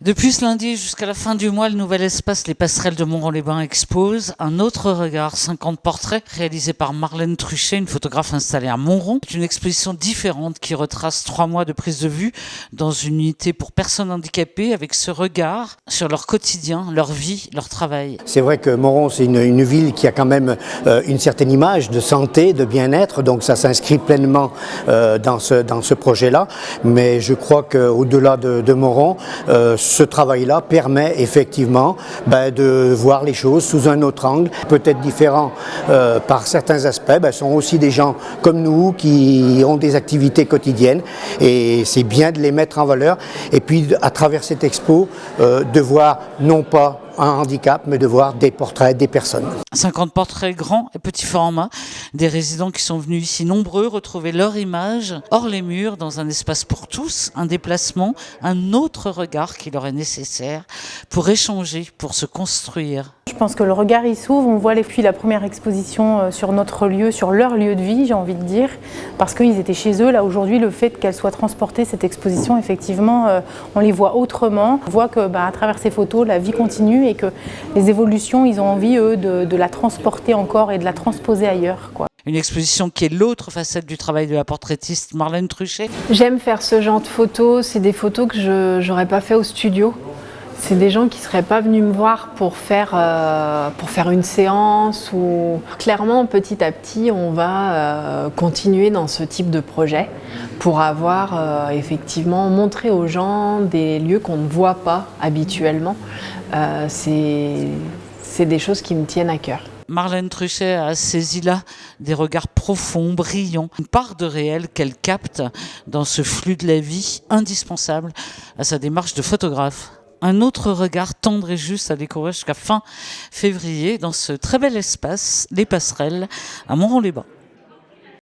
Depuis ce lundi jusqu'à la fin du mois, le nouvel espace Les Passerelles de Montrond-les-Bains expose un autre regard, 50 portraits réalisés par Marlène Truchet, une photographe installée à Montrond. C'est une exposition différente qui retrace 3 mois de prise de vue dans une unité pour personnes handicapées avec ce regard sur leur quotidien, leur vie, leur travail. C'est vrai que Montrond, c'est une ville qui a quand même une certaine image de santé, de bien-être, donc ça s'inscrit pleinement dans ce projet-là. Mais je crois qu'au-delà de Montrond, ce travail-là permet effectivement de voir les choses sous un autre angle, peut-être différent par certains aspects. Sont aussi des gens comme nous qui ont des activités quotidiennes et c'est bien de les mettre en valeur. Et puis à travers cette expo, de voir non pas un handicap, mais de voir des portraits des personnes. 50 portraits grands et petits formats, des résidents qui sont venus ici nombreux retrouver leur image hors les murs dans un espace pour tous, un déplacement, un autre regard qui leur est nécessaire pour échanger, pour se construire. Je pense que le regard il s'ouvre, on voit depuis la première exposition sur notre lieu, sur leur lieu de vie, j'ai envie de dire, parce qu'ils étaient chez eux. Là aujourd'hui, le fait qu'elle soit transportée, cette exposition, effectivement, on les voit autrement. On voit que à travers ces photos, la vie continue et que les évolutions, ils ont envie, eux, de la transporter encore et de la transposer ailleurs, quoi. Une exposition qui est l'autre facette du travail de la portraitiste Marlène Truchet. J'aime faire ce genre de photos, c'est des photos que je n'aurais pas fait au studio. C'est des gens qui ne seraient pas venus me voir pour faire une séance. Ou... Clairement, petit à petit, on va continuer dans ce type de projet pour avoir effectivement montré aux gens des lieux qu'on ne voit pas habituellement. C'est des choses qui me tiennent à cœur. Marlène Truchet a saisi là des regards profonds, brillants, une part de réel qu'elle capte dans ce flux de la vie indispensable à sa démarche de photographe. Un autre regard tendre et juste à découvrir jusqu'à fin février dans ce très bel espace, Les Passerelles, à Montrond-les-Bains.